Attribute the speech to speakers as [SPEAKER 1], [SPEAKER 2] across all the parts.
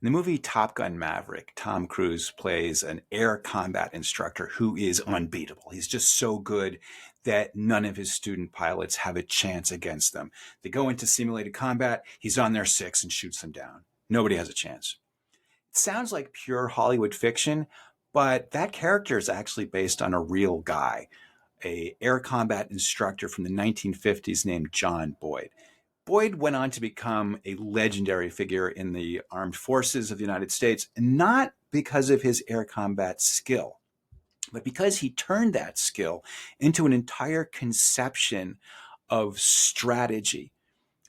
[SPEAKER 1] In the movie Top Gun Maverick, Tom Cruise plays an air combat instructor who is unbeatable. He's just so good that none of his student pilots have a chance against them. They go into simulated combat, he's on their six and shoots them down. Nobody has a chance. It sounds like pure Hollywood fiction, but that character is actually based on a real guy, an air combat instructor from the 1950s named John Boyd. Boyd went on to become a legendary figure in the armed forces of the United States, not because of his air combat skill, but because he turned that skill into an entire conception of strategy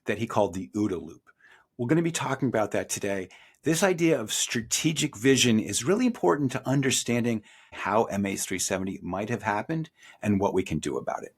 [SPEAKER 1] that he called the OODA loop. We're going to be talking about that today. This idea of strategic vision is really important to understanding how MH370 might have happened and what we can do about it.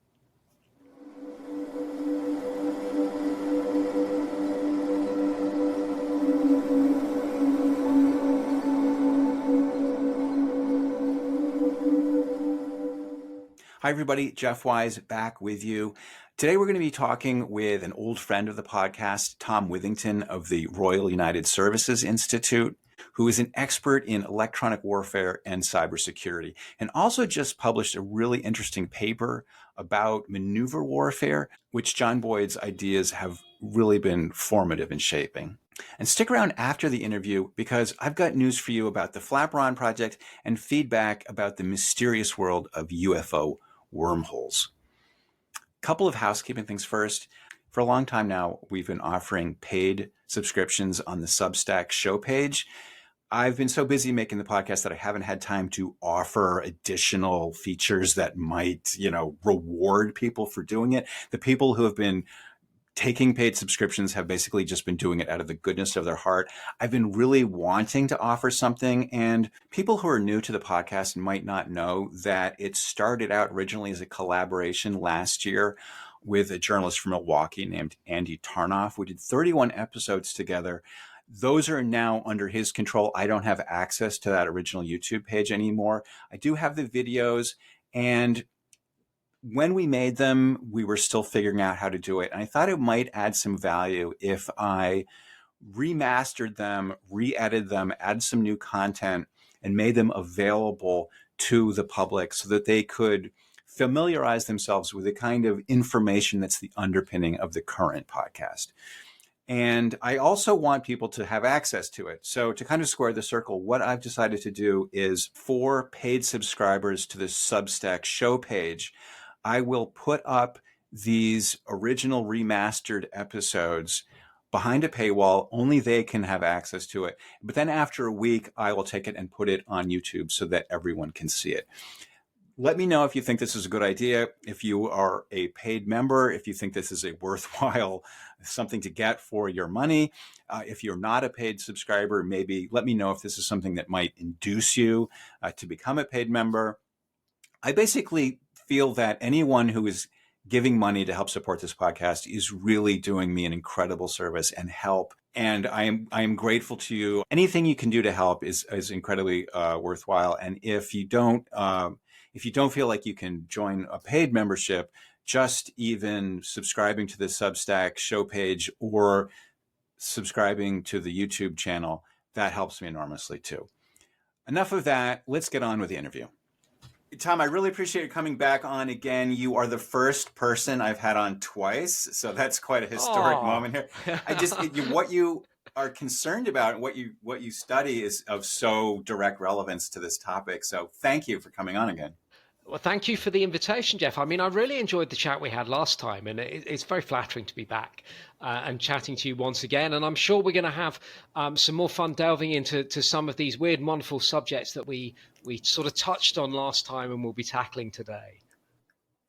[SPEAKER 1] Hi, everybody. Jeff Wise back with you. Today, we're going to be talking with an old friend of the podcast, Tom Withington of the Royal United Services Institute, who is an expert in electronic warfare and cybersecurity, and also just published a really interesting paper about maneuver warfare, which John Boyd's ideas have really been formative in shaping. And stick around after the interview because I've got news for you about the Flaperon project and feedback about the mysterious world of UFO wormholes. Couple of housekeeping things first. For a long time now, we've been offering paid subscriptions on the Substack show page. I've been so busy making the podcast that I haven't had time to offer additional features that might, reward people for doing it. The people who have been taking paid subscriptions have basically just been doing it out of the goodness of their heart. I've been really wanting to offer something, and people who are new to the podcast might not know that it started out originally as a collaboration last year with a journalist from Milwaukee named Andy Tarnoff. We did 31 episodes together. Those are now under his control. I don't have access to that original YouTube page anymore. I do have the videos, and when we made them, we were still figuring out how to do it. And I thought it might add some value if I remastered them, re-edited them, added some new content, and made them available to the public so that they could familiarize themselves with the kind of information that's the underpinning of the current podcast. And I also want people to have access to it. So to kind of square the circle, what I've decided to do is for paid subscribers to the Substack show page, I will put up these original remastered episodes behind a paywall. Only they can have access to it. But then after a week, I will take it and put it on YouTube so that everyone can see it. Let me know if you think this is a good idea. If you are a paid member, if you think this is a worthwhile something to get for your money. If you're not a paid subscriber, maybe let me know if this is something that might induce you to become a paid member. I basically feel that anyone who is giving money to help support this podcast is really doing me an incredible service and help. And I am grateful to you. Anything you can do to help is incredibly worthwhile. And if you don't feel like you can join a paid membership, just even subscribing to the Substack show page or subscribing to the YouTube channel, that helps me enormously too. Enough of that. Let's get on with the interview. Tom, I really appreciate you coming back on again. You are the first person I've had on twice, so that's quite a historic moment here. What you are concerned about and what you study is of so direct relevance to this topic. So thank you for coming on again.
[SPEAKER 2] Well, thank you for the invitation, Jeff. I mean, I really enjoyed the chat we had last time, and it's very flattering to be back and chatting to you once again. And I'm sure we're going to have some more fun delving into some of these weird and wonderful subjects that we sort of touched on last time and we'll be tackling today.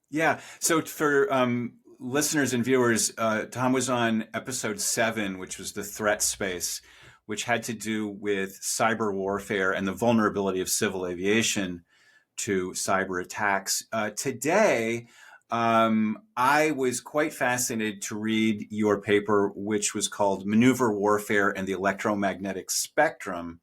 [SPEAKER 1] Yeah. So for listeners and viewers, Tom was on episode 7, which was the threat space, which had to do with cyber warfare and the vulnerability of civil aviation to cyber attacks. Today, I was quite fascinated to read your paper, which was called Maneuver Warfare and the Electromagnetic Spectrum,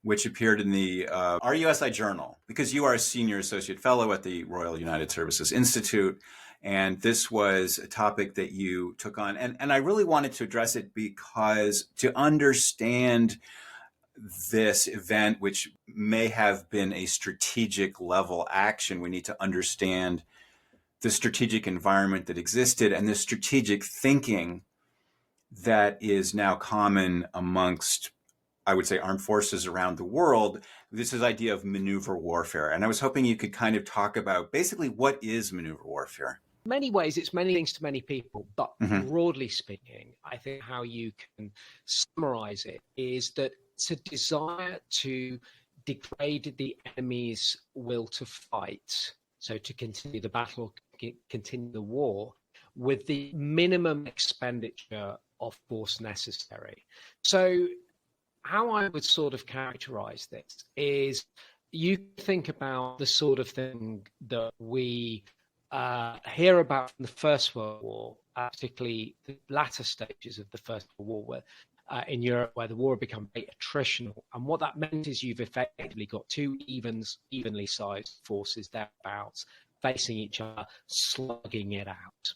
[SPEAKER 1] which appeared in the RUSI Journal, because you are a senior associate fellow at the Royal United Services Institute. And this was a topic that you took on. And I really wanted to address it because to understand this event, which may have been a strategic level action, we need to understand the strategic environment that existed and the strategic thinking that is now common amongst, I would say, armed forces around the world. This is idea of maneuver warfare. And I was hoping you could kind of talk about basically what is maneuver warfare.
[SPEAKER 2] Many ways, it's many things to many people, but
[SPEAKER 1] Mm-hmm.
[SPEAKER 2] broadly speaking, I think how you can summarize it is that it's a desire to degrade the enemy's will to fight, so to continue the battle, continue the war, with the minimum expenditure of force necessary. So how I would sort of characterize this is you think about the sort of thing that we hear about from the First World War, particularly the latter stages of the First World War, where in Europe, where the war became very attritional. And what that meant is you've effectively got two evenly sized forces thereabouts facing each other, slugging it out.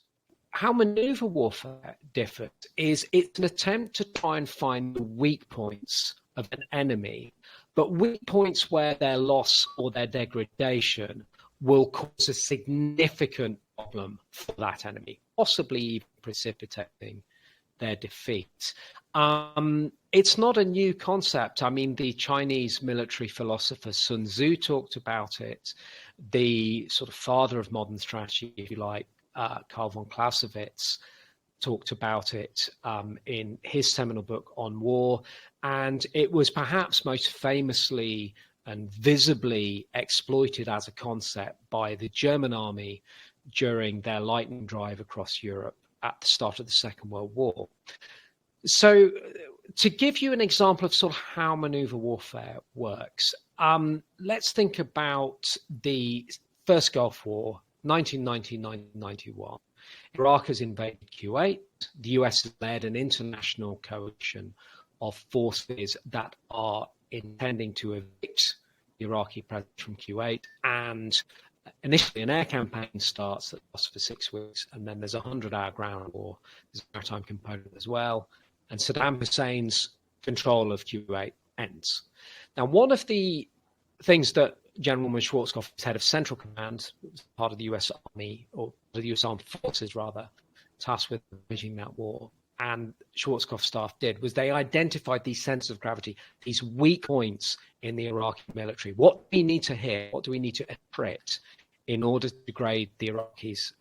[SPEAKER 2] How maneuver warfare differs is it's an attempt to try and find the weak points of an enemy, but weak points where their loss or their degradation will cause a significant problem for that enemy, possibly even precipitating their defeat. It's not a new concept. I mean, the Chinese military philosopher Sun Tzu talked about it. The sort of father of modern strategy, if you like, Karl von Clausewitz, talked about it in his seminal book on war. And it was perhaps most famously and visibly exploited as a concept by the German army during their lightning drive across Europe at the start of the Second World War. So to give you an example of sort of how maneuver warfare works, let's think about the first Gulf War, 1990-1991. Iraq has invaded Kuwait. The US has led an international coalition of forces that are intending to evict the Iraqi president from Kuwait. And initially an air campaign starts that lasts for 6 weeks, and then there's a 100-hour ground war. There's a maritime component as well. And Saddam Hussein's control of Kuwait ends. Now, one of the things that General Schwarzkopf, head of Central Command, part of the US Army, or the US Armed Forces rather, tasked with managing that war, and Schwarzkopf's staff did, was they identified these centers of gravity, these weak points in the Iraqi military. What do we need to hit? What do we need to attrit in order to degrade the Iraqis'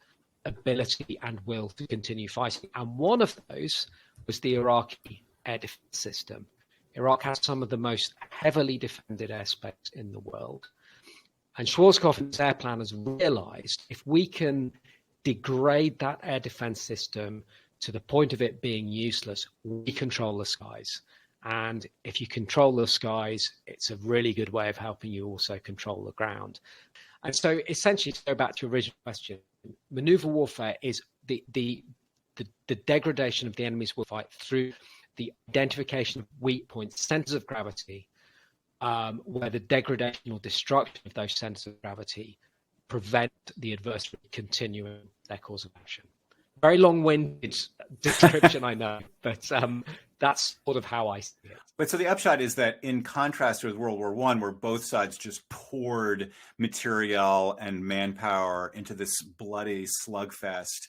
[SPEAKER 2] ability and will to continue fighting? And one of those was the Iraqi air defense system. Iraq has some of the most heavily defended airspace in the world. And Schwarzkopf and his air planners realized if we can degrade that air defense system to the point of it being useless, we control the skies. And if you control the skies, it's a really good way of helping you also control the ground. And so essentially, to go back to your original question, maneuver warfare is the degradation of the enemy's will fight through the identification of weak points, centers of gravity, where the degradation or destruction of those centers of gravity prevent the adversary continuing their course of action. Very long-winded description, I know, but that's sort of how I see it.
[SPEAKER 1] But so the upshot is that in contrast with World War I, where both sides just poured material and manpower into this bloody slugfest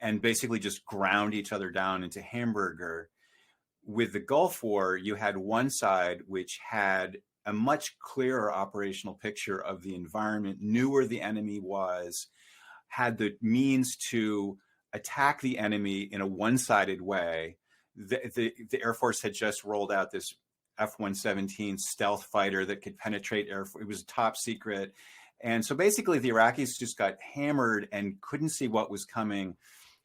[SPEAKER 1] and basically just ground each other down into hamburger, with the Gulf War, you had one side which had a much clearer operational picture of the environment, knew where the enemy was, had the means to attack the enemy in a one-sided way. The Air Force had just rolled out this F-117 stealth fighter that could penetrate air. It was top secret. And so basically the Iraqis just got hammered and couldn't see what was coming.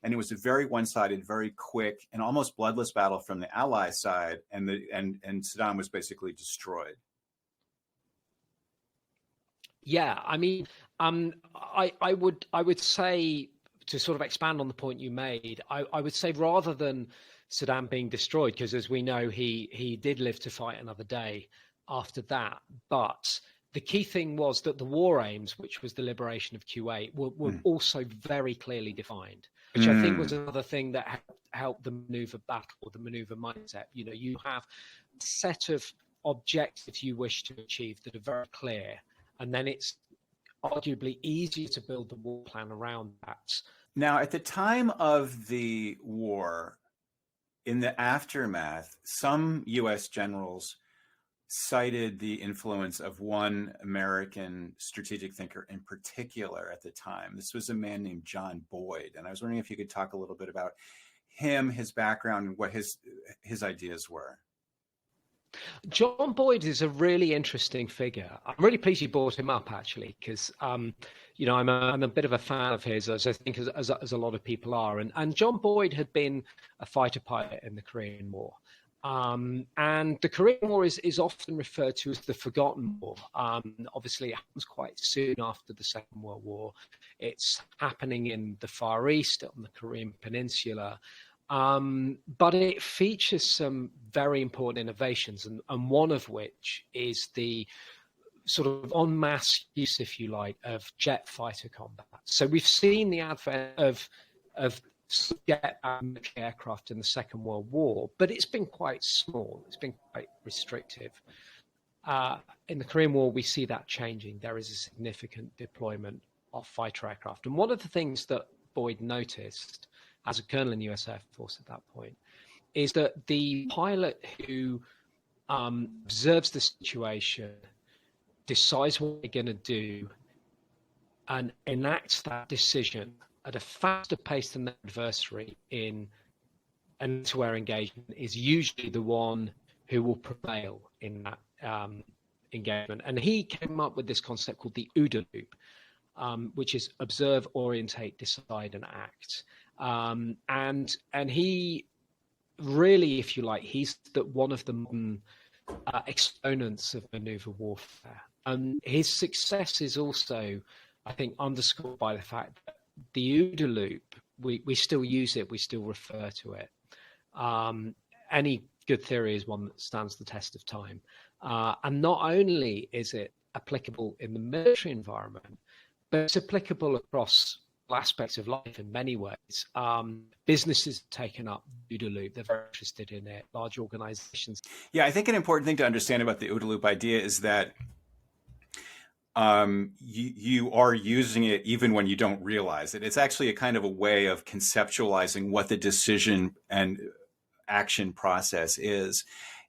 [SPEAKER 1] And it was a very one-sided, very quick, and almost bloodless battle from the Ally side. And Saddam was basically destroyed.
[SPEAKER 2] Yeah, I mean, I would say, to sort of expand on the point you made, I would say rather than Saddam being destroyed, because as we know, he did live to fight another day after that. But the key thing was that the war aims, which was the liberation of Kuwait, were also very clearly defined, which I think was another thing that helped the maneuver battle, the maneuver mindset. You know, you have a set of objectives you wish to achieve that are very clear, and then it's arguably easier to build the war plan around that.
[SPEAKER 1] Now, at the time of the war, in the aftermath, some U.S. generals cited the influence of one American strategic thinker in particular at the time. This was a man named John Boyd. And I was wondering if you could talk a little bit about him, his background, and what his ideas were.
[SPEAKER 2] John Boyd is a really interesting figure. I'm really pleased you brought him up, actually, because I'm a bit of a fan of his, as I think as a lot of people are. And John Boyd had been a fighter pilot in the Korean War. And the Korean War is often referred to as the Forgotten War. Obviously, it happens quite soon after the Second World War. It's happening in the Far East, on the Korean Peninsula. But it features some very important innovations, and one of which is the sort of en masse use, if you like, of jet fighter combat. So we've seen the advent of jet aircraft in the Second World War, but it's been quite small. It's been quite restrictive. In the Korean War, we see that changing. There is a significant deployment of fighter aircraft. And one of the things that Boyd noticed as a colonel in the US Air Force at that point is that the pilot who observes the situation, decides what they're going to do, and enacts that decision at a faster pace than the adversary in an interwar engagement is usually the one who will prevail in that engagement. And he came up with this concept called the OODA loop, which is observe, orientate, decide, and act. And he really, if you like, he's one of the modern exponents of maneuver warfare. And his success is also, I think, underscored by the fact that the OODA loop, we still use it, we still refer to it. Any good theory is one that stands the test of time. And not only is it applicable in the military environment, but it's applicable across aspects of life in many ways. Businesses have taken up OODA loop. They're very interested in it. Large organizations.
[SPEAKER 1] Yeah, I think an important thing to understand about the OODA loop idea is that you are using it even when you don't realize it. It's actually a kind of a way of conceptualizing what the decision and action process is.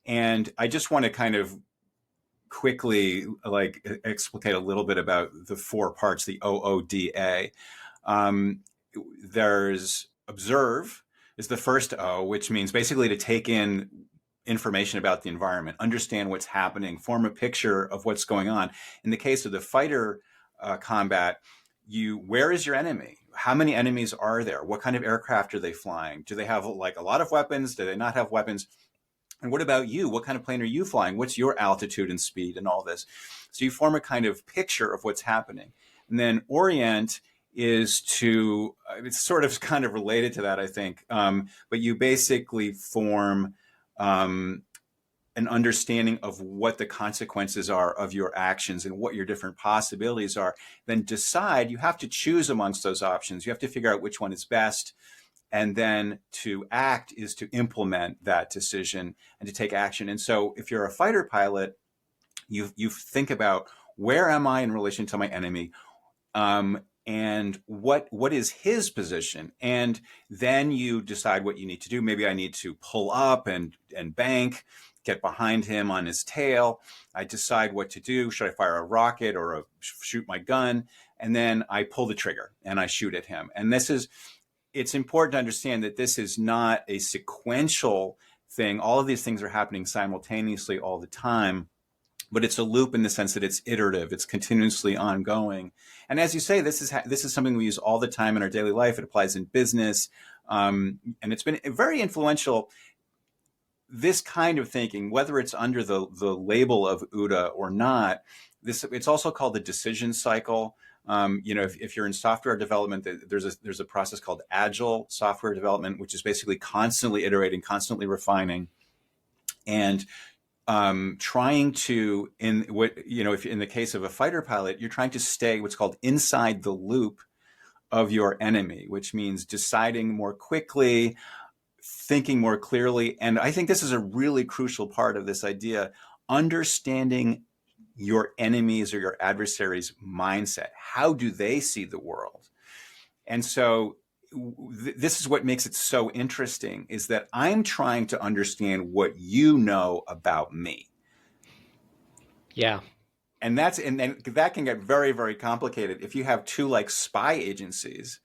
[SPEAKER 1] And I just want to kind of quickly explicate a little bit about the four parts, the OODA. There's observe is the first O, which means basically to take in information about the environment, understand what's happening, form a picture of what's going on. In the case of the fighter combat, where is your enemy? How many enemies are there? What kind of aircraft are they flying? Do they have like a lot of weapons? Do they not have weapons? And what about you? What kind of plane are you flying? What's your altitude and speed and all this? So you form a kind of picture of what's happening. And then orient is it's sort of kind of related to that, I think. But you basically form an understanding of what the consequences are of your actions and what your different possibilities are. Then decide, you have to choose amongst those options. You have to figure out which one is best. And then to act is to implement that decision and to take action. And so if you're a fighter pilot, you think about, where am I in relation to my enemy? And what is his position? And then you decide what you need to do. Maybe I need to pull up and bank, get behind him on his tail. I decide what to do. Should I fire a rocket or shoot my gun? And then I pull the trigger and I shoot at him. And it's important to understand that this is not a sequential thing. All of these things are happening simultaneously all the time. But it's a loop in the sense that it's iterative, it's continuously ongoing. And as you say, this is something we use all the time in our daily life. It applies in business. And it's been very influential, this kind of thinking, whether it's under the label of OODA or not. It's also called the decision cycle. If you're in software development, there's a process called agile software development, which is basically constantly iterating, constantly refining. And trying to, if in the case of a fighter pilot, you're trying to stay what's called inside the loop of your enemy, which means deciding more quickly, thinking more clearly. And I think this is a really crucial part of this idea understanding your enemies or your adversaries' mindset. How do they see the world? And so this is what makes it so interesting, is that I'm trying to understand what you know about me.
[SPEAKER 2] Yeah.
[SPEAKER 1] And that can get very, very complicated if you have two like spy agencies.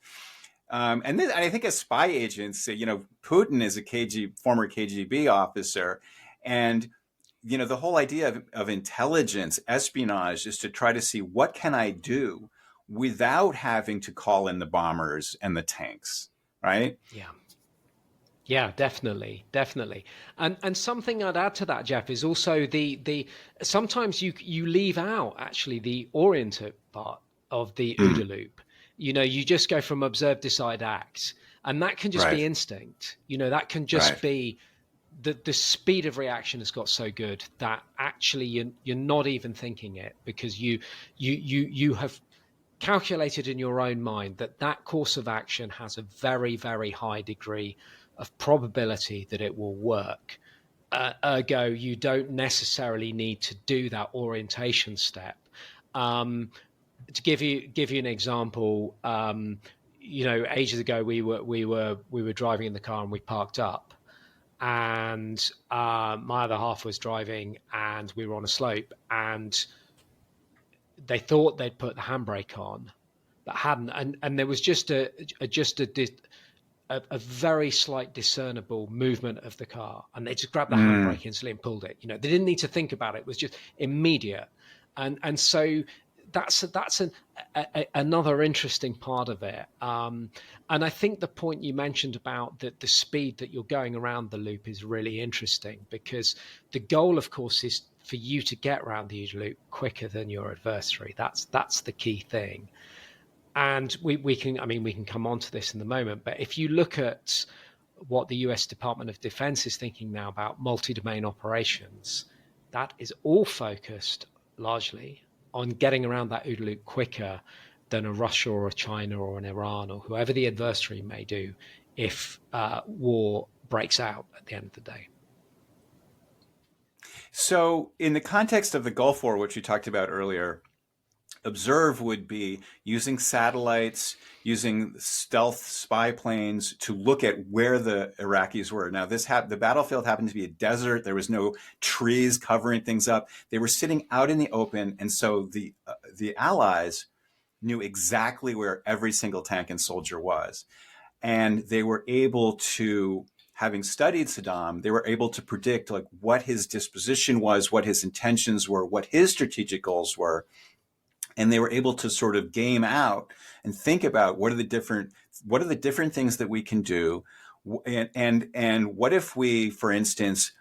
[SPEAKER 1] And I think as spy agents, Putin is a former KGB officer, and the whole idea of intelligence, espionage, is to try to see what can I do without having to call in the bombers and the tanks, right?
[SPEAKER 2] Yeah. Yeah, definitely, definitely. And something I'd add to that, Jeff, is also the sometimes you leave out actually the orient part of the
[SPEAKER 1] Mm,
[SPEAKER 2] OODA loop. You just go from observe, decide, act, and that can just
[SPEAKER 1] right,
[SPEAKER 2] be instinct. That can just
[SPEAKER 1] right.
[SPEAKER 2] be the speed of reaction has got so good that actually you're not even thinking it, because you have calculated in your own mind that that course of action has a very, very high degree of probability that it will work. Ergo, you don't necessarily need to do that orientation step. To give you an example, ages ago we were driving in the car and we parked up, and my other half was driving, and we were on a slope, and they thought they'd put the handbrake on, but hadn't, and there was just a very slight discernible movement of the car, and they just grabbed the
[SPEAKER 1] Mm.
[SPEAKER 2] handbrake instantly and pulled it. They didn't need to think about it; it was just immediate, and so that's another interesting part of it. And I think the point you mentioned about the speed that you're going around the loop is really interesting, because the goal, of course, is for you to get around the loop quicker than your adversary. That's the key thing. And we can come on to this in the moment, but if you look at what the US Department of Defense is thinking now about multi-domain operations, that is all focused largely on getting around that OODA loop quicker than a Russia or a China or an Iran or whoever the adversary may do if war breaks out at the end of the day.
[SPEAKER 1] So in the context of the Gulf War, which we talked about earlier, observe would be using satellites, using stealth spy planes to look at where the Iraqis were. Now, the battlefield happened to be a desert. There was no trees covering things up. They were sitting out in the open, and so the Allies knew exactly where every single tank and soldier was, and they were able to. Having studied Saddam, they were able to predict like what his disposition was, what his intentions were, what his strategic goals were, and they were able to sort of game out and think about what are the different things that we can do, and what if we, for instance,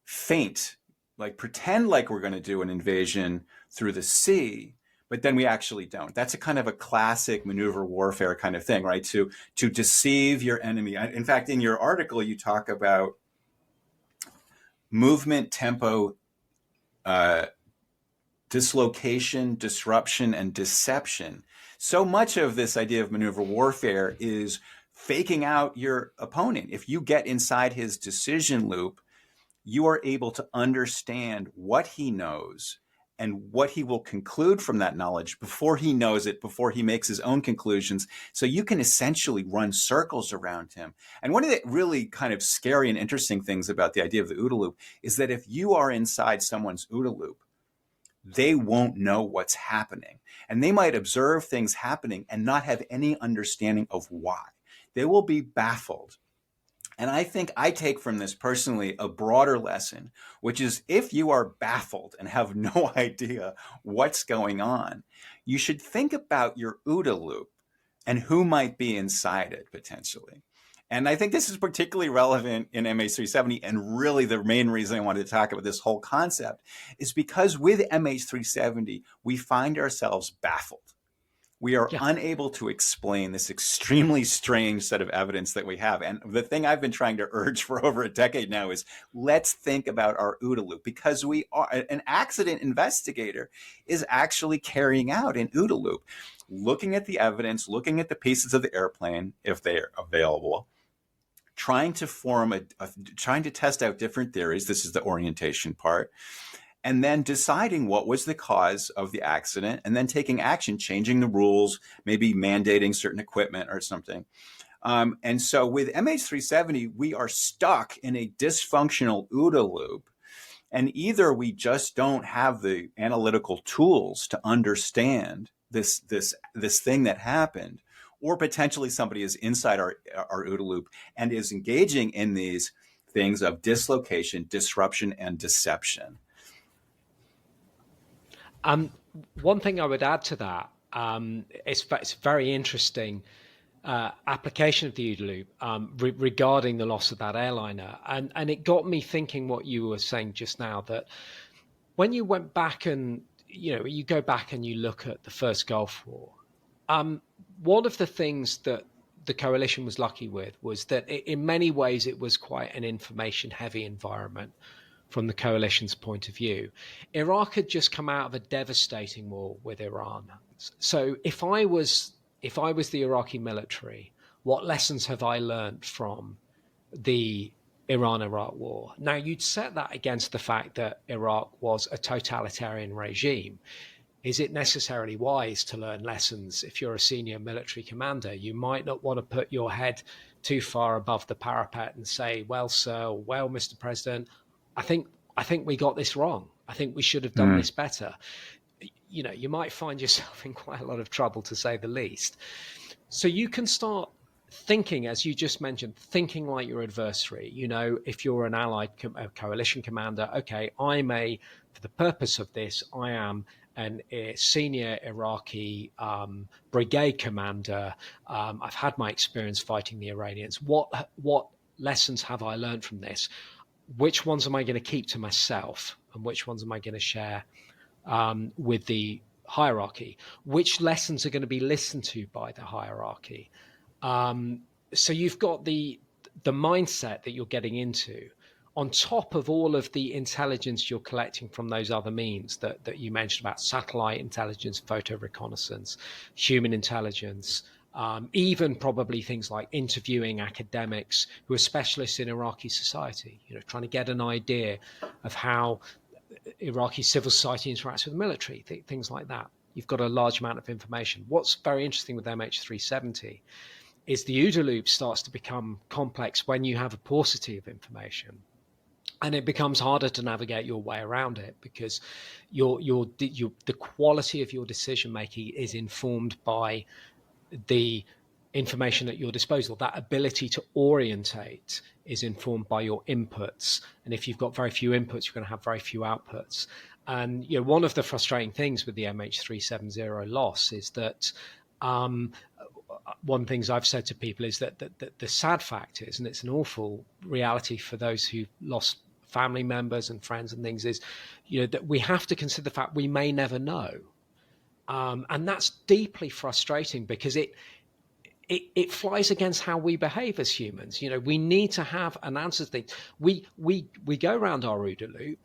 [SPEAKER 1] feint, like pretend like we're going to do an invasion through the sea, but then we actually don't. That's a kind of a classic maneuver warfare kind of thing, right? To deceive your enemy. In fact, in your article, you talk about movement, tempo, uh, dislocation, disruption, and deception. So much of this idea of maneuver warfare is faking out your opponent. If you get inside his decision loop, you are able to understand what he knows and what he will conclude from that knowledge before he knows it, before he makes his own conclusions. So you can essentially run circles around him. And one of the really kind of scary and interesting things about the idea of the OODA loop is that if you are inside someone's OODA loop, they won't know what's happening. And they might observe things happening and not have any understanding of why. They will be baffled. And I think I take from this personally a broader lesson, which is if you are baffled and have no idea what's going on, you should think about your OODA loop and who might be inside it potentially. And I think this is particularly relevant in MH370. And really the main reason I wanted to talk about this whole concept is because with MH370, we find ourselves baffled. We are
[SPEAKER 2] Yeah.
[SPEAKER 1] unable to explain this extremely strange set of evidence that we have. And the thing I've been trying to urge for over a decade now is let's think about our OODA loop, because we are an accident investigator is actually carrying out an OODA loop, looking at the evidence, looking at the pieces of the airplane, if they're available, trying to trying to test out different theories. This is the orientation part. and then deciding what was the cause of the accident, and then taking action, changing the rules, maybe mandating certain equipment or something. And so with MH370, we are stuck in a dysfunctional OODA loop. And either we just don't have the analytical tools to understand this thing that happened, or potentially somebody is inside our OODA loop and is engaging in these things of dislocation, disruption, and deception.
[SPEAKER 2] One thing I would add to that, it's very interesting application of the OODA loop regarding the loss of that airliner. And it got me thinking what you were saying just now, that when you went back and, you go back and you look at the first Gulf War, one of the things that the coalition was lucky with was that in many ways it was quite an information heavy environment from the coalition's point of view. Iraq had just come out of a devastating war with Iran. So if I was the Iraqi military, what lessons have I learned from the Iran-Iraq war? Now, you'd set that against the fact that Iraq was a totalitarian regime. Is it necessarily wise to learn lessons if you're a senior military commander? You might not want to put your head too far above the parapet and say, well, sir, or, well, Mr. President, I think we got this wrong. I think we should have done this better. You might find yourself in quite a lot of trouble, to say the least. So you can start thinking, as you just mentioned, thinking like your adversary. If you're an allied coalition commander, okay, for the purpose of this, I am a senior Iraqi brigade commander. I've had my experience fighting the Iranians. What lessons have I learned from this? Which ones am I going to keep to myself, and which ones am I going to share with the hierarchy? Which lessons are going to be listened to by the hierarchy? So you've got the mindset that you're getting into, on top of all of the intelligence you're collecting from those other means that you mentioned about satellite intelligence, photo reconnaissance, human intelligence, even probably things like interviewing academics who are specialists in Iraqi society, trying to get an idea of how Iraqi civil society interacts with the military, things like that. You've got a large amount of information. What's very interesting with MH370 is the OODA loop starts to become complex when you have a paucity of information. And it becomes harder to navigate your way around it, because the quality of your decision making is informed by the information at your disposal. That ability to orientate is informed by your inputs. And if you've got very few inputs, you're going to have very few outputs. And one of the frustrating things with the MH370 loss is that one of the things I've said to people is that the sad fact is, and it's an awful reality for those who lost family members and friends and things, is that we have to consider the fact we may never know. And that's deeply frustrating, because it flies against how we behave as humans. We need to have an answer to things. We go around our OODA loop,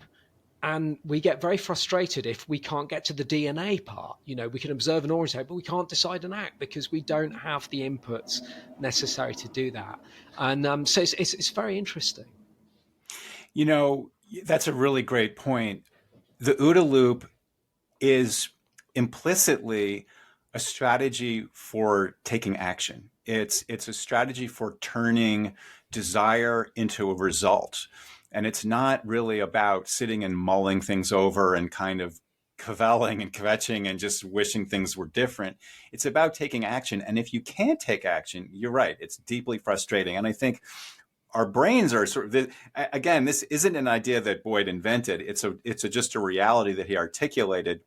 [SPEAKER 2] and we get very frustrated if we can't get to the DNA part. We can observe and orientate, but we can't decide and act because we don't have the inputs necessary to do that. And so it's very interesting.
[SPEAKER 1] That's a really great point. The OODA loop is implicitly a strategy for taking action. It's a strategy for turning desire into a result. And it's not really about sitting and mulling things over and kind of cavelling and kvetching and just wishing things were different. It's about taking action. And if you can't take action, you're right, it's deeply frustrating. And I think our brains are sort of, again, this isn't an idea that Boyd invented. It's just a reality that he articulated.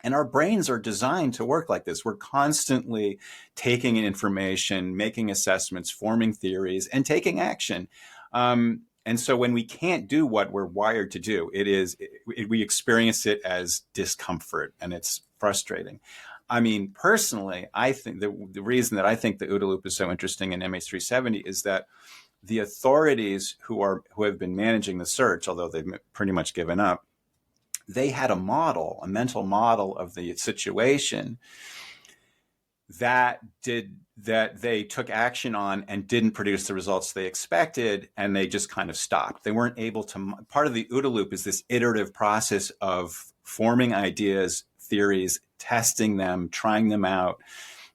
[SPEAKER 1] And our brains are designed to work like this. We're constantly taking in information, making assessments, forming theories, and taking action. And so when we can't do what we're wired to do, we experience it as discomfort, and it's frustrating. I mean, personally, I think the reason that I think the OODA loop is so interesting in MH370 is that the authorities who have been managing the search, although they've pretty much given up, they had a mental model of the situation that they took action on and didn't produce the results they expected, and they just kind of stopped. They weren't able to. Part of the OODA loop is this iterative process of forming ideas, theories, testing them, trying them out,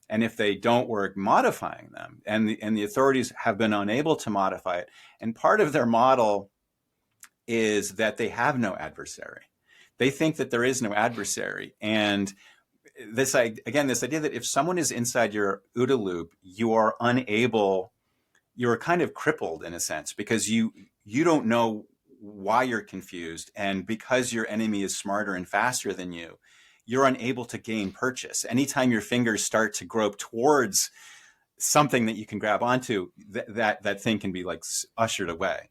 [SPEAKER 1] and if they don't work, modifying them. And the authorities have been unable to modify it. And part of their model is that they have no adversary. They think that there is no adversary. And this idea that if someone is inside your OODA loop, you're kind of crippled in a sense, because you don't know why you're confused. And because your enemy is smarter and faster than you, you're unable to gain purchase. Anytime your fingers start to grope towards something that you can grab onto, that thing can be like ushered away.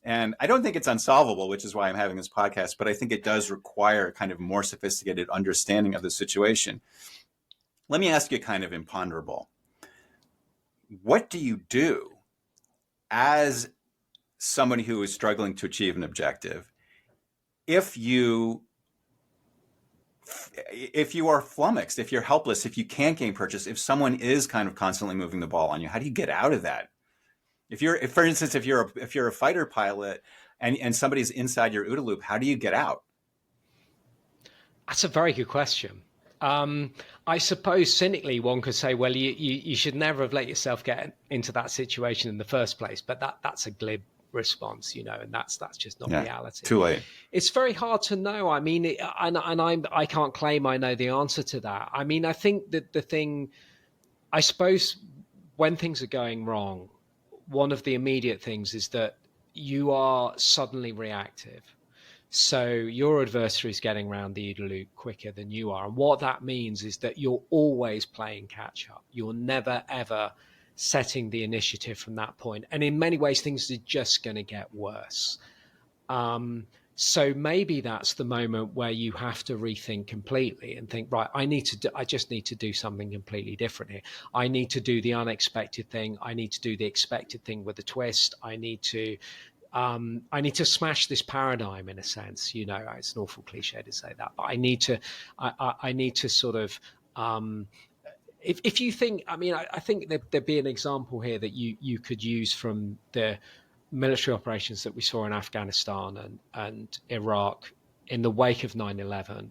[SPEAKER 1] And I don't think it's unsolvable, which is why I'm having this podcast, but I think it does require kind of more sophisticated understanding of the situation. Let me ask you kind of imponderable. What do you do as somebody who is struggling to achieve an objective if you are flummoxed, if you're helpless, if you can't gain purchase, if someone is kind of constantly moving the ball on you? How do you get out of that? For instance, if you're a fighter pilot and somebody's inside your OODA loop, how do you get out?
[SPEAKER 2] That's a very good question. I suppose cynically one could say, well, you should never have let yourself get into that situation in the first place. But that's a glib response, and that's just not reality.
[SPEAKER 1] Too late.
[SPEAKER 2] It's very hard to know. I mean, I can't claim I know the answer to that. I mean, I think that I suppose when things are going wrong, one of the immediate things is that you are suddenly reactive. So your adversary is getting around the OODA loop quicker than you are. And what that means is that you're always playing catch up. You're never, ever setting the initiative from that point. And in many ways, things are just going to get worse. So maybe that's the moment where you have to rethink completely and think, right, I just need to do something completely different here. I need to do the unexpected thing. I need to do the expected thing with a twist. I need to smash this paradigm in a sense. It's an awful cliche to say that, but I need to sort of, if you think, I think there'd be an example here that you could use from the military operations that we saw in Afghanistan and Iraq in the wake of 9/11.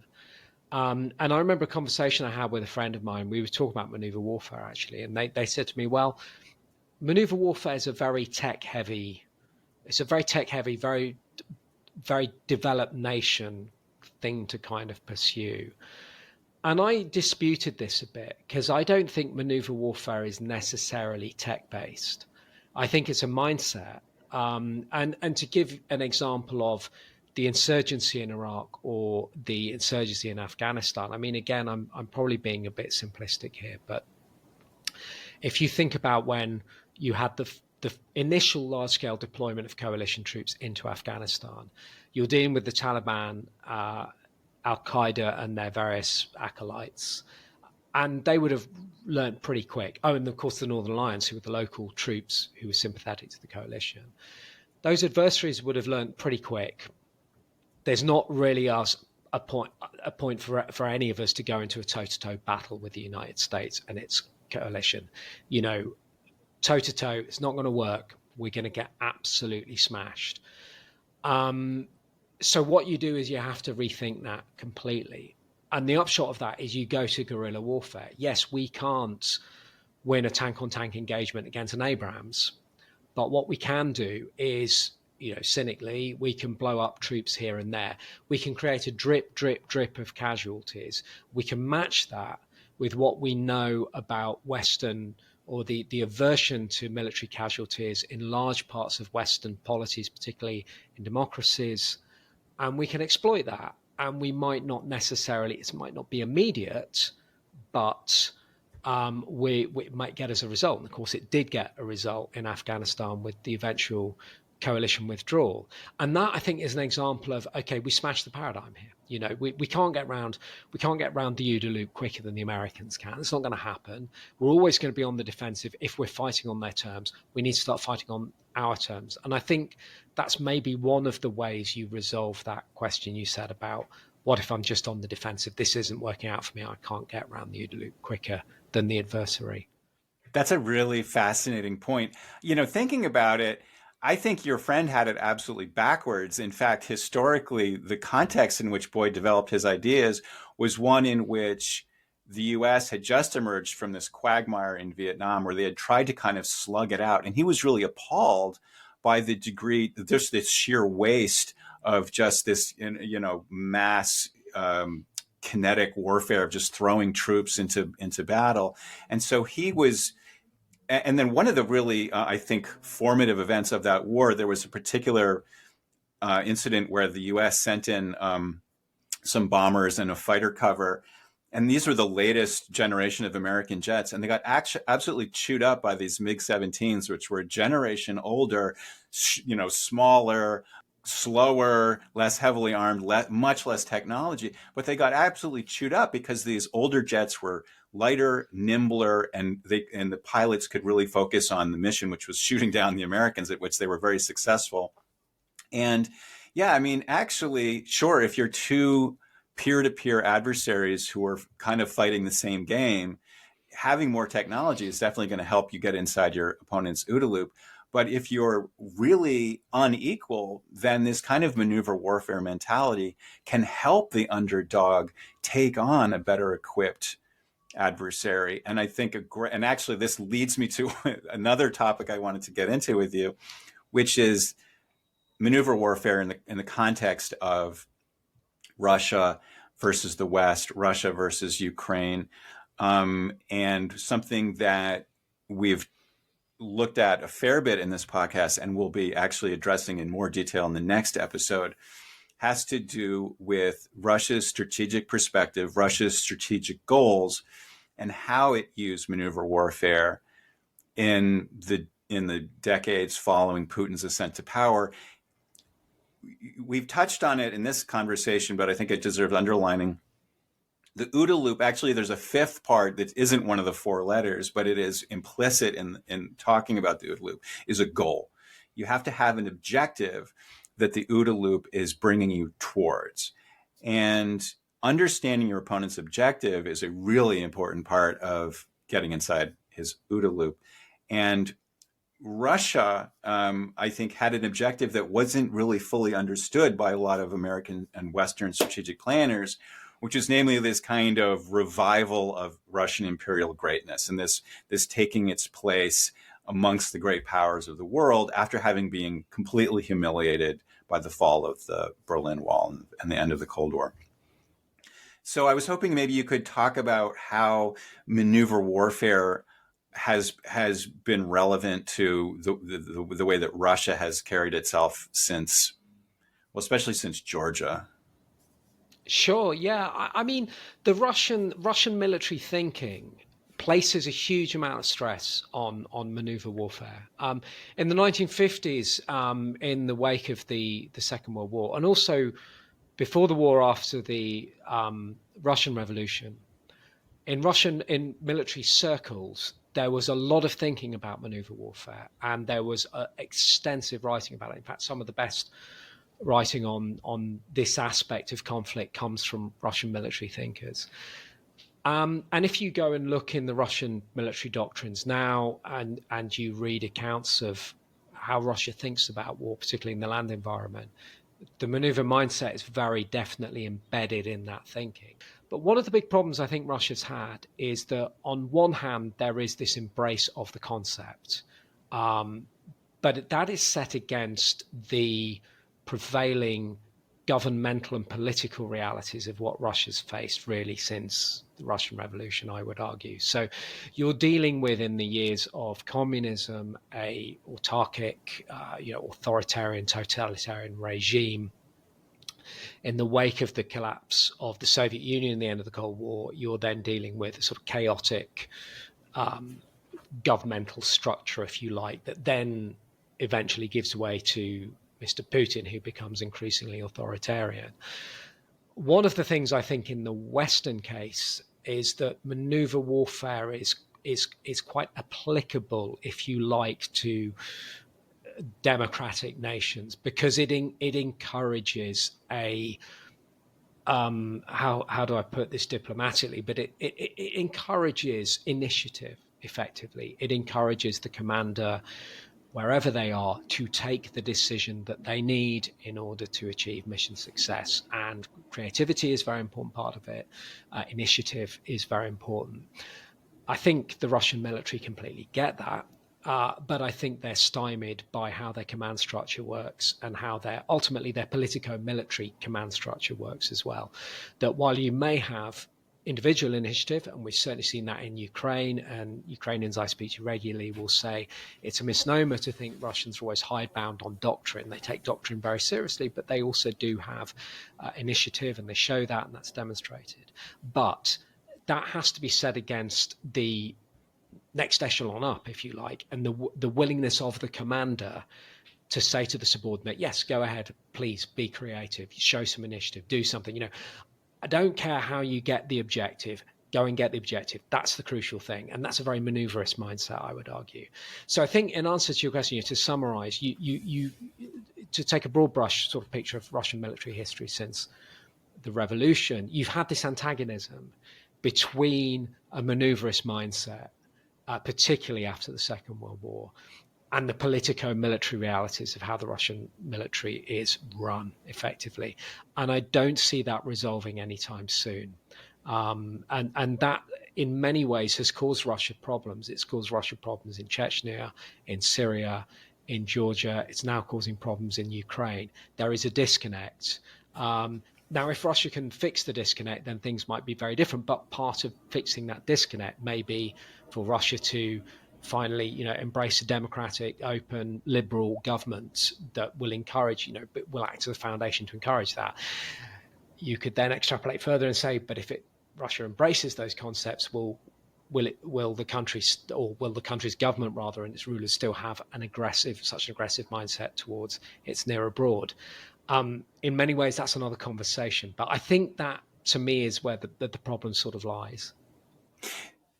[SPEAKER 2] And I remember a conversation I had with a friend of mine. We were talking about maneuver warfare, actually. And they said to me, well, maneuver warfare is a very tech-heavy, very, very developed nation thing to kind of pursue. And I disputed this a bit because I don't think maneuver warfare is necessarily tech-based. I think it's a mindset. And to give an example of the insurgency in Iraq or the insurgency in Afghanistan, I mean, again, I'm probably being a bit simplistic here, but if you think about when you had the initial large-scale deployment of coalition troops into Afghanistan, you're dealing with the Taliban, Al-Qaeda and their various acolytes. And they would have learned pretty quick. Oh, and of course, the Northern Alliance, who were the local troops who were sympathetic to the coalition. Those adversaries would have learned pretty quick. There's not really a point for any of us to go into a toe-to-toe battle with the United States and its coalition. Toe-to-toe, it's not going to work. We're going to get absolutely smashed. So what you do is you have to rethink that completely. And the upshot of that is you go to guerrilla warfare. Yes, we can't win a tank-on-tank engagement against an Abrams, but what we can do is, cynically, we can blow up troops here and there. We can create a drip, drip, drip of casualties. We can match that with what we know about Western or the aversion to military casualties in large parts of Western polities, particularly in democracies, and we can exploit that. And we might not it might not be immediate, but we might get as a result. And of course, it did get a result in Afghanistan with the eventual coalition withdrawal. And that, I think, is an example of, okay, we smashed the paradigm here. We can't get round the OODA loop quicker than the Americans can. It's not going to happen. We're always going to be on the defensive if we're fighting on their terms. We need to start fighting on our terms. And I think that's maybe one of the ways you resolve that question you said about what if I'm just on the defensive? This isn't working out for me. I can't get around the OODA loop quicker than the adversary.
[SPEAKER 1] That's a really fascinating point. Thinking about it, I think your friend had it absolutely backwards. In fact, historically, the context in which Boyd developed his ideas was one in which the US had just emerged from this quagmire in Vietnam where they had tried to kind of slug it out. And he was really appalled by the degree, just this sheer waste of just this, mass kinetic warfare of just throwing troops into battle. And so he was, and then one of the really, I think, formative events of that war, there was a particular incident where the U.S. sent in some bombers and a fighter cover. And these were the latest generation of American jets. And they got absolutely chewed up by these MiG-17s, which were a generation older, smaller, slower, less heavily armed, much less technology. But they got absolutely chewed up because these older jets were lighter, nimbler, and the pilots could really focus on the mission, which was shooting down the Americans, at which they were very successful. And yeah, I mean, actually, sure, if you're two peer-to-peer adversaries who are kind of fighting the same game, having more technology is definitely going to help you get inside your opponent's OODA loop. But if you're really unequal, then this kind of maneuver warfare mentality can help the underdog take on a better equipped adversary. And I think, and actually this leads me to another topic I wanted to get into with you, which is maneuver warfare in the context of Russia versus the West, Russia versus Ukraine, and something that we've looked at a fair bit in this podcast and we'll be actually addressing in more detail in the next episode, has to do with Russia's strategic perspective, Russia's strategic goals, and how it used maneuver warfare in the decades following Putin's ascent to power. We've touched on it in this conversation, but I think it deserves underlining. The OODA loop, actually, there's a fifth part that isn't one of the four letters, but it is implicit in talking about the OODA loop, is a goal. You have to have an objective that the OODA loop is bringing you towards. And understanding your opponent's objective is a really important part of getting inside his OODA loop. And Russia, I think, had an objective that wasn't really fully understood by a lot of American and Western strategic planners, which is namely this kind of revival of Russian imperial greatness and this taking its place amongst the great powers of the world after having been completely humiliated by the fall of the Berlin Wall and the end of the Cold War. So I was hoping maybe you could talk about how maneuver warfare has been relevant to the way that Russia has carried itself since, well, especially since Georgia.
[SPEAKER 2] Sure, yeah. I mean, the Russian military thinking places a huge amount of stress on maneuver warfare. In the 1950s, in the wake of the Second World War, and also before the war, after the Russian Revolution, in military circles, there was a lot of thinking about maneuver warfare, and there was extensive writing about it. In fact, some of the best writing on this aspect of conflict comes from Russian military thinkers. And if you go and look in the Russian military doctrines now, and you read accounts of how Russia thinks about war, particularly in the land environment, the maneuver mindset is very definitely embedded in that thinking. But one of the big problems I think Russia's had is that on one hand, there is this embrace of the concept, but that is set against the prevailing governmental and political realities of what Russia's faced really since the Russian Revolution, I would argue. So you're dealing with, in the years of communism, a autarkic, authoritarian, totalitarian regime. In the wake of the collapse of the Soviet Union and the end of the Cold War, you're then dealing with a sort of chaotic governmental structure, if you like, that then eventually gives way to Mr. Putin, who becomes increasingly authoritarian. One of the things I think in the Western case is that maneuver warfare is quite applicable, if you like, to democratic nations, because it encourages a how do I put this diplomatically? But it encourages initiative effectively. It encourages the commander, wherever they are, to take the decision that they need in order to achieve mission success. And creativity is a very important part of it. Initiative is very important. I think the Russian military completely get that. But I think they're stymied by how their command structure works and how ultimately their politico-military command structure works as well. That while you may have individual initiative, and we've certainly seen that in Ukraine, and Ukrainians I speak to regularly will say it's a misnomer to think Russians are always hidebound on doctrine. They take doctrine very seriously, but they also do have initiative, and they show that, and that's demonstrated. But that has to be set against the next echelon up, if you like, and the willingness of the commander to say to the subordinate, yes, go ahead, please be creative, show some initiative, do something. I don't care how you get the objective, go and get the objective. That's the crucial thing. And that's a very maneuverist mindset, I would argue. So I think in answer to your question, to summarize, you to take a broad brush sort of picture of Russian military history since the revolution, you've had this antagonism between a maneuverist mindset, particularly after the Second World War, and the politico-military realities of how the Russian military is run effectively. And I don't see that resolving anytime soon. And that, in many ways, has caused Russia problems. It's caused Russia problems in Chechnya, in Syria, in Georgia. It's now causing problems in Ukraine. There is a disconnect. Now, if Russia can fix the disconnect, then things might be very different. But part of fixing that disconnect may be for Russia to finally, embrace a democratic, open, liberal government that will encourage, will act as a foundation to encourage that. You could then extrapolate further and say, but if Russia embraces those concepts, will the country's government rather, and its rulers still have such an aggressive mindset towards its near abroad? In many ways, that's another conversation. But I think that, to me, is where the problem sort of lies.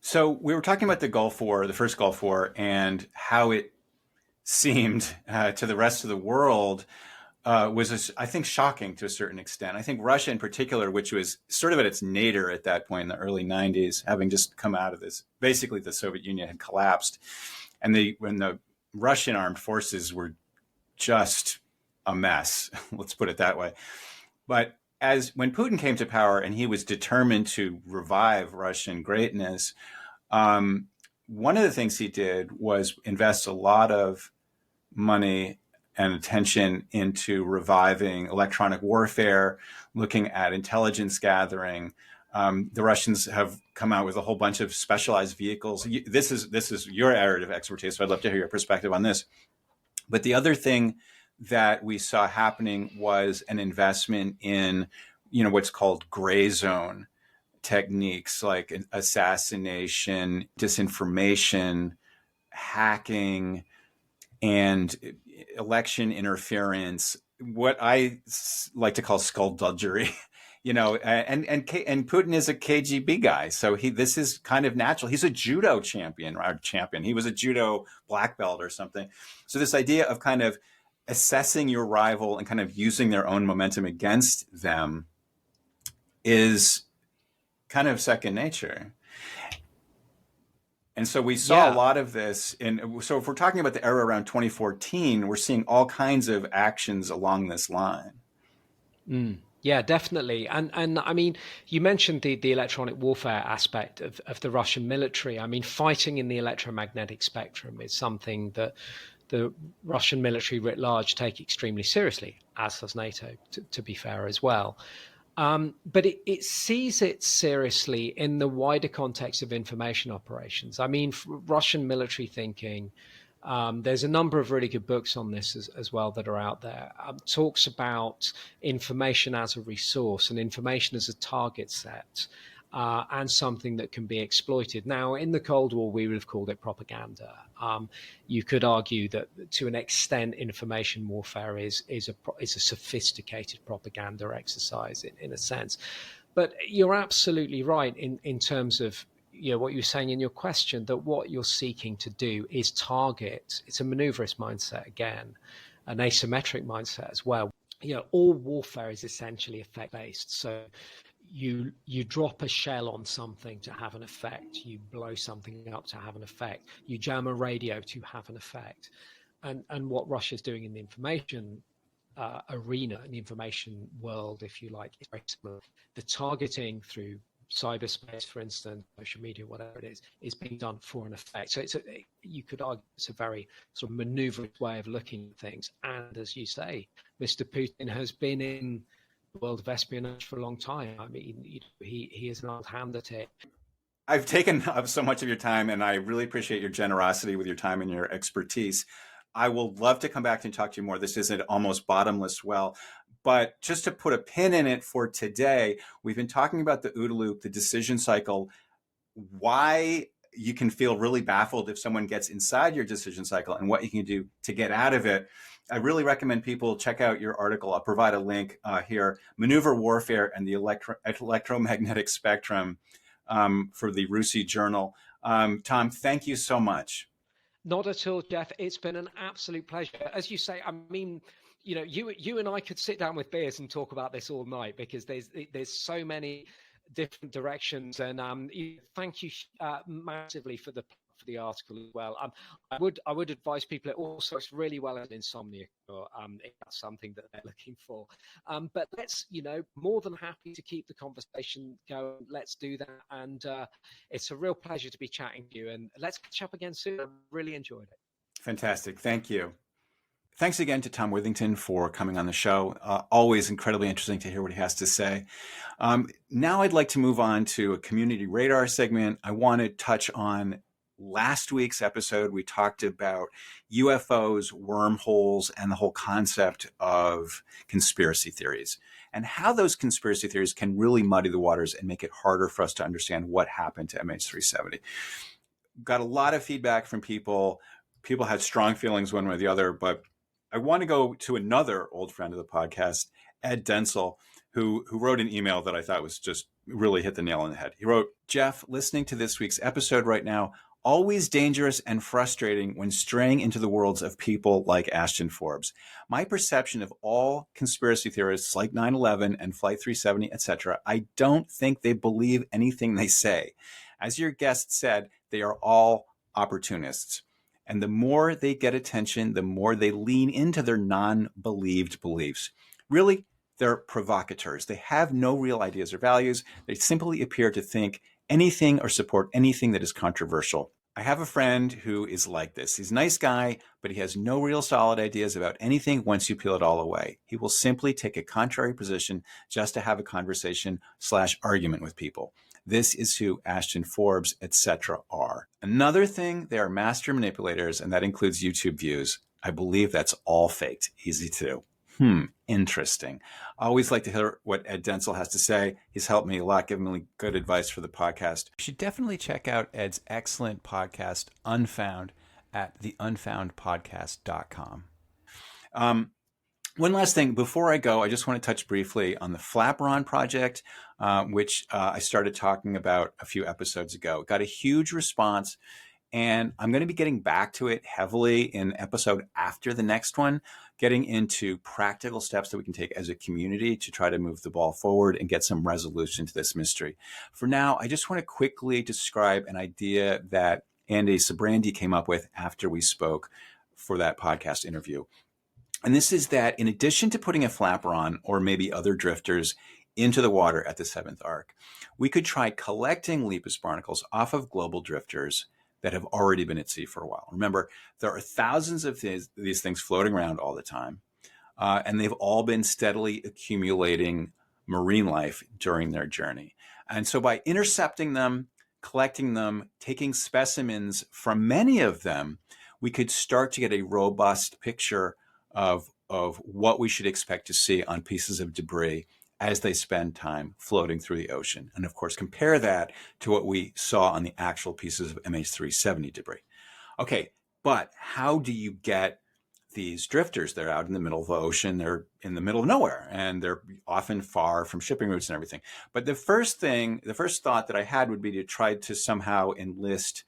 [SPEAKER 1] So we were talking about the Gulf War, the first Gulf War, and how it seemed to the rest of the world was, I think, shocking to a certain extent. I think Russia in particular, which was sort of at its nadir at that point in the early 90s, having just come out of this, basically the Soviet Union had collapsed. And when the Russian armed forces were just a mess, let's put it that way. But when Putin came to power and he was determined to revive Russian greatness, one of the things he did was invest a lot of money and attention into reviving electronic warfare, looking at intelligence gathering. The Russians have come out with a whole bunch of specialized vehicles. This is your area of expertise, so I'd love to hear your perspective on this. But the other thing that we saw happening was an investment in, what's called gray zone techniques like assassination, disinformation, hacking, and election interference, what I like to call skullduggery. And Putin is a KGB guy, so this is kind of natural. He's a judo champion. He was a judo black belt or something. So this idea of kind of assessing your rival and kind of using their own momentum against them is kind of second nature. And so we saw a lot of this. So if we're talking about the era around 2014, we're seeing all kinds of actions along this line.
[SPEAKER 2] Yeah, definitely. And I mean, you mentioned the electronic warfare aspect of the Russian military. I mean, fighting in the electromagnetic spectrum is something that the Russian military writ large take extremely seriously, as does NATO, to be fair as well. But it sees it seriously in the wider context of information operations. I mean, Russian military thinking, there's a number of really good books on this as well that are out there, talks about information as a resource and information as a target set. And something that can be exploited. Now, in the Cold War, we would have called it propaganda. You could argue that, to an extent, information warfare is a sophisticated propaganda exercise in a sense. But you're absolutely right in terms of what you're saying in your question, that what you're seeking to do is target. It's a maneuverist mindset again, an asymmetric mindset as well. all warfare is essentially effect based. So you drop a shell on something to have an effect, you blow something up to have an effect, you jam a radio to have an effect. And what Russia's doing in the information arena, in the information world, if you like, is very similar. The targeting through cyberspace, for instance, social media, whatever it is being done for an effect. So you could argue it's a very sort of maneuverable way of looking at things. And as you say, Mr. Putin has been in the world of espionage for a long time. I mean, he is an old hand at it.
[SPEAKER 1] I've taken up so much of your time, and I really appreciate your generosity with your time and your expertise. I will love to come back and talk to you more. This is an almost bottomless well. But just to put a pin in it for today, we've been talking about the OODA loop, the decision cycle, why you can feel really baffled if someone gets inside your decision cycle, and what you can do to get out of it. I really recommend people check out your article. I'll provide a link here, Maneuver Warfare and the Electromagnetic Spectrum, for the RUSI Journal. Tom, thank you so much.
[SPEAKER 2] Not at all, Jeff. It's been an absolute pleasure. As you say, I mean, you and I could sit down with beers and talk about this all night, because there's so many different directions. And thank you massively for the article as well. I would advise people, it also works really well as insomnia, or if that's something that they're looking for. But let's, more than happy to keep the conversation going. Let's do that. And it's a real pleasure to be chatting to you. And let's catch up again soon. I really enjoyed it.
[SPEAKER 1] Fantastic. Thank you. Thanks again to Tom Withington for coming on the show. Always incredibly interesting to hear what he has to say. Now I'd like to move on to a community radar segment. I want to touch on last week's episode. We talked about UFOs, wormholes, and the whole concept of conspiracy theories, and how those conspiracy theories can really muddy the waters and make it harder for us to understand what happened to MH370. Got a lot of feedback from people. People had strong feelings one way or the other, but I want to go to another old friend of the podcast, Ed Densel, who wrote an email that I thought was just really hit the nail on the head. He wrote, Jeff, listening to this week's episode right now, always dangerous and frustrating when straying into the worlds of people like Ashton Forbes. My perception of all conspiracy theorists like 9/11 and Flight 370, etc., I don't think they believe anything they say. As your guest said, they are all opportunists. And the more they get attention, the more they lean into their non-believed beliefs. Really, they're provocateurs. They have no real ideas or values. They simply appear to think anything or support anything that is controversial. I have a friend who is like this. He's a nice guy, but he has no real solid ideas about anything once you peel it all away. He will simply take a contrary position just to have a conversation/argument with people. This is who Ashton Forbes, etc. are. Another thing, they are master manipulators, and that includes YouTube views. I believe that's all faked. Easy to do. Interesting. I always like to hear what Ed Densel has to say. He's helped me a lot, given me good advice for the podcast. You should definitely check out Ed's excellent podcast, Unfound, at theunfoundpodcast.com. One last thing before I go, I just want to touch briefly on the Flaperon project, which I started talking about a few episodes ago. Got a huge response, and I'm going to be getting back to it heavily in episode after the next one, getting into practical steps that we can take as a community to try to move the ball forward and get some resolution to this mystery. For now, I just want to quickly describe an idea that Andy Sabrandi came up with after we spoke for that podcast interview. And this is that in addition to putting a flaperon or maybe other drifters into the water at the seventh arc, we could try collecting Lepus barnacles off of global drifters that have already been at sea for a while. Remember, there are thousands of these things floating around all the time, and they've all been steadily accumulating marine life during their journey. And so by intercepting them, collecting them, taking specimens from many of them, we could start to get a robust picture of what we should expect to see on pieces of debris as they spend time floating through the ocean. And of course, compare that to what we saw on the actual pieces of MH370 debris. Okay, but how do you get these drifters? They're out in the middle of the ocean, they're in the middle of nowhere, and they're often far from shipping routes and everything. But the first thought that I had would be to try to somehow enlist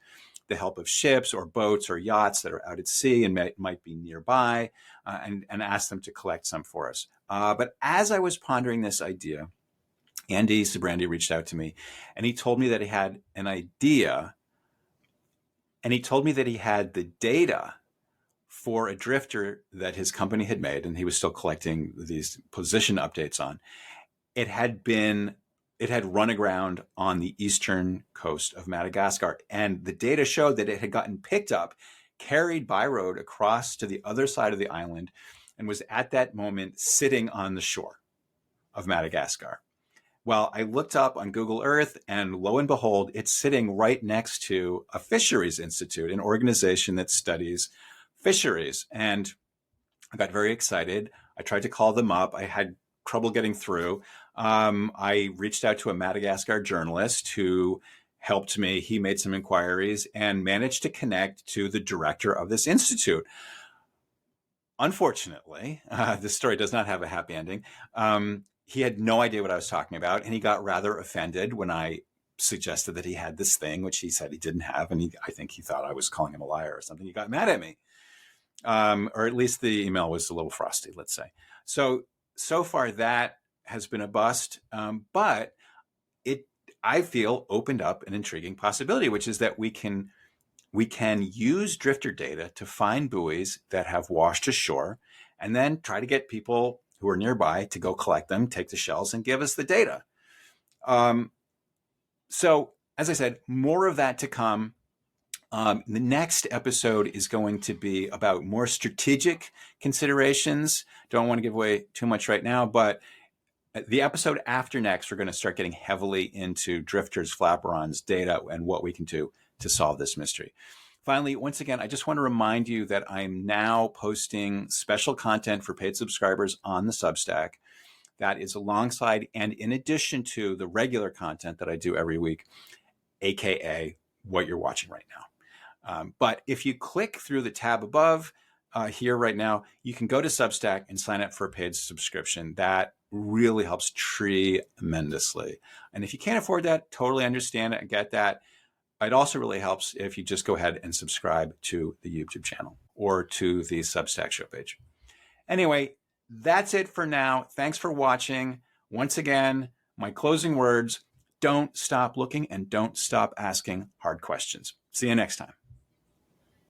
[SPEAKER 1] the help of ships or boats or yachts that are out at sea and might be nearby, and ask them to collect some for us. But as I was pondering this idea, Andy Sabrandi reached out to me, and he told me that he had an idea, and he told me that he had the data for a drifter that his company had made, and he was still collecting these position updates on. It had run aground on the eastern coast of Madagascar, and the data showed that it had gotten picked up, carried by road across to the other side of the island, and was at that moment sitting on the shore of Madagascar. Well, I looked up on Google Earth, and lo and behold, it's sitting right next to a fisheries institute, an organization that studies fisheries. And I got very excited. I tried to call them up. I had trouble getting through. I reached out to a Madagascar journalist who helped me. He made some inquiries and managed to connect to the director of this institute. Unfortunately, this story does not have a happy ending. He had no idea what I was talking about, and he got rather offended when I suggested that he had this thing, which he said he didn't have, and I think he thought I was calling him a liar or something. He got mad at me, or at least the email was a little frosty, let's say. So far that has been a bust, but it, I feel, opened up an intriguing possibility, which is that we can use drifter data to find buoys that have washed ashore, and then try to get people who are nearby to go collect them, take the shells, and give us the data. So, as I said, more of that to come. The next episode is going to be about more strategic considerations. Don't want to give away too much right now, but the episode after next, we're going to start getting heavily into drifters, flaperons, data, and what we can do to solve this mystery. Finally, once again, I just want to remind you that I'm now posting special content for paid subscribers on the Substack that is alongside and in addition to the regular content that I do every week, aka what you're watching right now. But if you click through the tab above here right now, you can go to Substack and sign up for a paid subscription. That really helps tremendously. And if you can't afford that, totally understand it and get that. It also really helps if you just go ahead and subscribe to the YouTube channel or to the Substack show page. Anyway, that's it for now. Thanks for watching. Once again, my closing words, don't stop looking and don't stop asking hard questions. See you next time.